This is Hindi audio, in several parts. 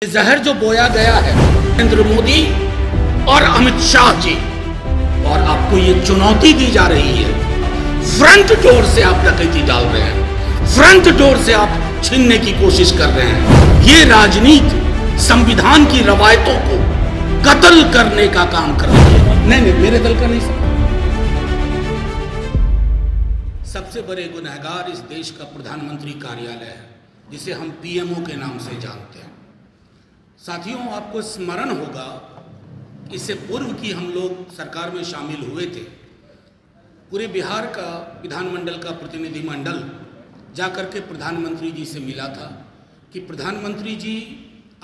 जहर जो बोया गया है नरेंद्र मोदी और अमित शाह जी, और आपको ये चुनौती दी जा रही है, फ्रंट डोर से आप डकैती डाल रहे हैं, फ्रंट डोर से आप छीनने की कोशिश कर रहे हैं। ये राजनीति संविधान की रवायतों को कत्ल करने का काम कर रही है। नहीं, मेरे दल का नहीं। सबसे बड़े गुनहगार इस देश का प्रधानमंत्री कार्यालय है, जिसे हम पीएमओ के नाम से जानते हैं। साथियों, आपको स्मरण होगा इससे पूर्व की हम लोग सरकार में शामिल हुए थे। पूरे बिहार का विधानमंडल का प्रतिनिधिमंडल जाकर के प्रधानमंत्री जी से मिला था कि प्रधानमंत्री जी,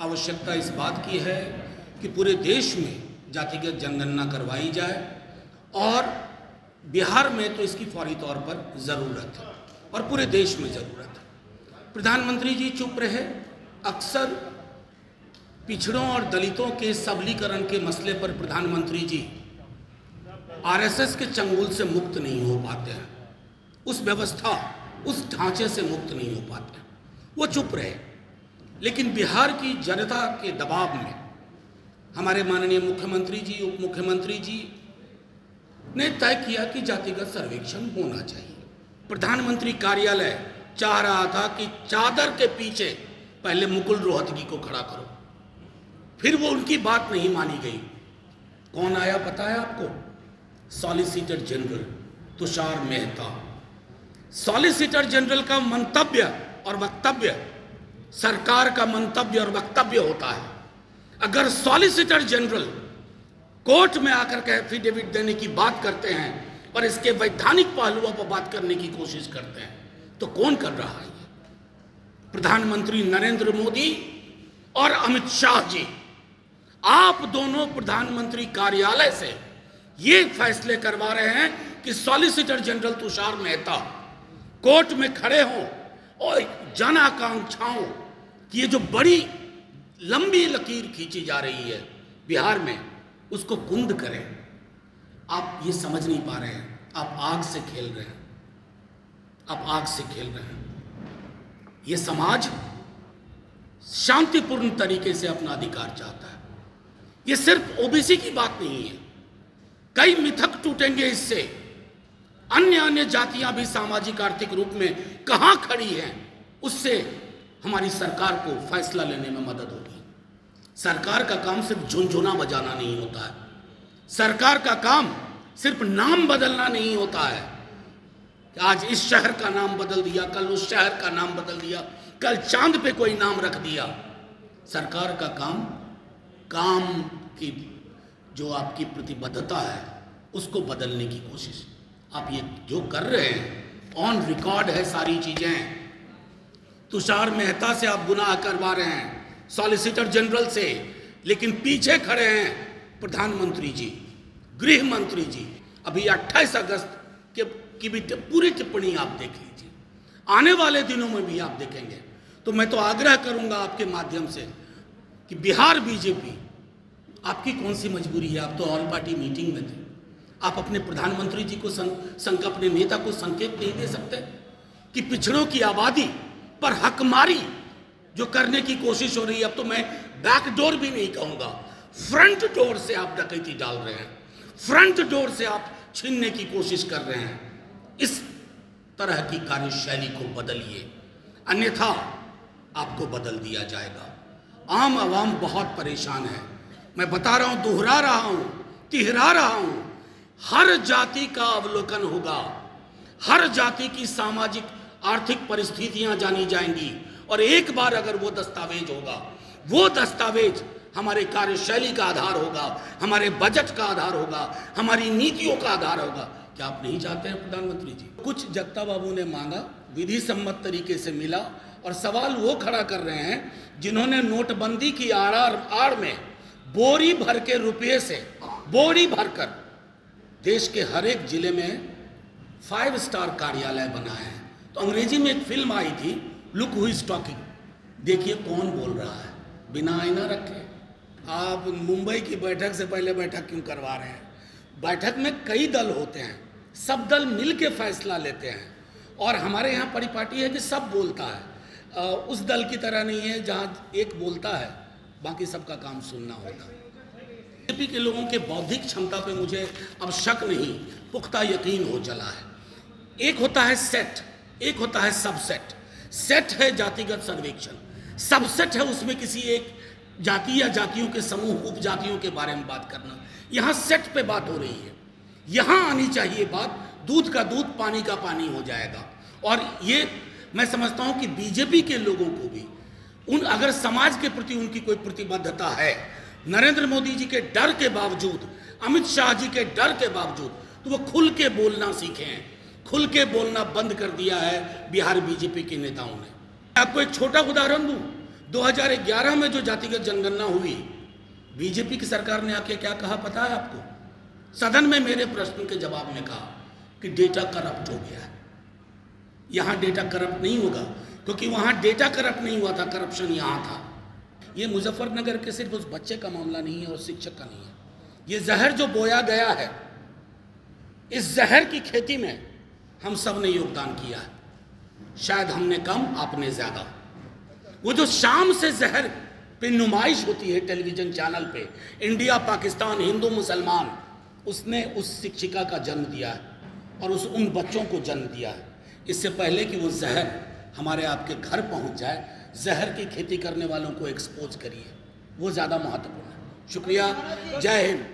आवश्यकता इस बात की है कि पूरे देश में जातिगत जनगणना करवाई जाए और बिहार में तो इसकी फौरी तौर पर ज़रूरत है और पूरे देश में ज़रूरत है। प्रधानमंत्री जी चुप रहे। अक्सर पिछड़ों और दलितों के सबलीकरण के मसले पर प्रधानमंत्री जी आरएसएस के चंगुल से मुक्त नहीं हो पाते हैं, उस व्यवस्था, उस ढांचे से मुक्त नहीं हो पाते हैं, वो चुप रहे। लेकिन बिहार की जनता के दबाव में हमारे माननीय मुख्यमंत्री जी, उप मुख्यमंत्री जी ने तय किया कि जातिगत सर्वेक्षण होना चाहिए। प्रधानमंत्री कार्यालय चाह रहा था कि चादर के पीछे पहले मुकुल रोहतगी को खड़ा करो, फिर वो उनकी बात नहीं मानी गई। कौन आया पता है आपको? Solicitor general Tushar Mehta. Solicitor general का मंतव्य और वक्तव्य सरकार का मंतव्य और वक्तव्य होता है। अगर सॉलिसिटर जनरल कोर्ट में आकर के एफिडेविट देने की बात करते हैं और इसके वैधानिक पहलुओं पर बात करने की कोशिश करते हैं, तो कौन कर रहा है? प्रधानमंत्री नरेंद्र मोदी और अमित शाह जी, आप दोनों प्रधानमंत्री कार्यालय से ये फैसले करवा रहे हैं कि solicitor general Tushar Mehta court में खड़े हों और जन आकांक्षाओं की ये जो बड़ी लंबी लकीर खींची जा रही है बिहार में, उसको कुंद करें। आप ये समझ नहीं पा रहे हैं, आप आग से खेल रहे हैं, आप आग से खेल रहे हैं। ये समाज शांतिपूर्ण तरीके से अपना अधिकार चाहता है। ये सिर्फ ओबीसी की बात नहीं है, कई मिथक टूटेंगे इससे। अन्य जातियां भी सामाजिक आर्थिक रूप में कहां खड़ी हैं, उससे हमारी सरकार को फैसला लेने में मदद होगी। सरकार का काम सिर्फ झुनझुना बजाना नहीं होता है, सरकार का काम सिर्फ नाम बदलना नहीं होता है। आज इस शहर का नाम बदल दिया, कल उस शहर का नाम बदल दिया, कल चांद पे कोई नाम रख दिया। सरकार का काम की जो आपकी प्रतिबद्धता है उसको बदलने की कोशिश आप ये जो कर रहे हैं, ऑन रिकॉर्ड है सारी चीजें। तुषार मेहता से आप गुनाह करवा रहे हैं, सॉलिसिटर जनरल से, लेकिन पीछे खड़े हैं प्रधानमंत्री जी, गृह मंत्री जी। अभी 28 अगस्त की भी पूरी टिप्पणी आप देख लीजिए, आने वाले दिनों में भी आप देखेंगे। तो मैं तो आग्रह करूंगा आपके माध्यम से कि बिहार बीजेपी, आपकी कौन सी मजबूरी है? आप तो ऑल पार्टी मीटिंग में थे, आप अपने प्रधानमंत्री जी को अपने नेता को संकेत नहीं दे सकते कि पिछड़ों की आबादी पर हकमारी जो करने की कोशिश हो रही है, अब तो मैं बैकडोर भी नहीं कहूंगा, फ्रंट डोर से आप डकैती डाल रहे हैं, फ्रंट डोर से आप छीनने की कोशिश कर रहे हैं। इस तरह की कार्यशैली को बदलिए, अन्यथा आपको बदल दिया जाएगा। आम आवाम बहुत परेशान है, मैं बता रहा हूं, दोहरा रहा हूं, तिहरा रहा हूं। हर जाति का अवलोकन होगा, हर जाति की सामाजिक आर्थिक परिस्थितियां जानी जाएंगी, और एक बार अगर वो दस्तावेज होगा, वो दस्तावेज हमारे कार्यशैली का आधार होगा, हमारे बजट का आधार होगा, हमारी नीतियों का आधार होगा। क्या आप नहीं चाहते हैं प्रधानमंत्री जी? कुछ जगता बाबू ने मांगा, विधि सम्मत तरीके से मिला, और सवाल वो खड़ा कर रहे हैं जिन्होंने नोटबंदी की आड़ में बोरी भर के रुपये से, बोरी भरकर देश के हर एक जिले में 5 स्टार कार्यालय बनाए हैं। तो अंग्रेजी में एक फिल्म आई थी, लुक हु इज टॉकिंग, देखिए कौन बोल रहा है, बिना आईना रखे। आप मुंबई की बैठक से पहले बैठक क्यों करवा रहे हैं? बैठक में कई दल होते हैं, सब दल मिल के फैसला लेते हैं, और हमारे यहाँ परिपाटी है कि सब बोलता है। उस दल की तरह नहीं है जहाँ एक बोलता है बाकी सबका काम सुनना होगा। बीजेपी के लोगों के बौद्धिक क्षमता पे मुझे अब शक नहीं, पुख्ता यकीन हो चला है। एक होता है सेट, एक होता है सबसेट। सेट है जातिगत सर्वेक्षण, सबसेट है उसमें किसी एक जाति या जातियों के समूह, उपजातियों के बारे में बात करना। यहाँ सेट पे बात हो रही है, यहाँ आनी चाहिए बात, दूध का दूध पानी का पानी हो जाएगा। और ये मैं समझता हूँ कि बीजेपी के लोगों को भी अगर समाज के प्रति उनकी कोई प्रतिबद्धता है, नरेंद्र मोदी जी के डर के बावजूद, अमित शाह जी के डर के बावजूद, तो वो खुल के बोलना सीखे हैं। खुल के बोलना बंद कर दिया है बिहार बीजेपी के नेताओं ने। आपको एक छोटा उदाहरण दूं, 2011 में जो जातिगत जनगणना हुई, बीजेपी की सरकार ने आके क्या कहा पता है आपको? सदन में मेरे प्रश्न के जवाब में कहा कि डेटा करप्ट हो गया है। यहाँ डेटा करप्ट नहीं होगा, क्योंकि वहाँ डेटा करप्ट नहीं हुआ था, करप्शन यहाँ था। ये मुजफ्फरनगर के सिर्फ उस बच्चे का मामला नहीं है और शिक्षक का नहीं है। ये जहर जो बोया गया है, इस जहर की खेती में हम सब ने योगदान किया है। शायद हमने कम, आपने ज्यादा। वो जो शाम से जहर पे नुमाइश होती है टेलीविजन चैनल पे, इंडिया पाकिस्तान हिंदू मुसलमान, उसने उस शिक्षिका का जन्म दिया है और उन बच्चों को जन्म दिया है। इससे पहले कि वो जहर हमारे आपके घर पहुंच जाए, जहर की खेती करने वालों को एक्सपोज करिए, वो ज़्यादा महत्वपूर्ण है। शुक्रिया, जय हिंद।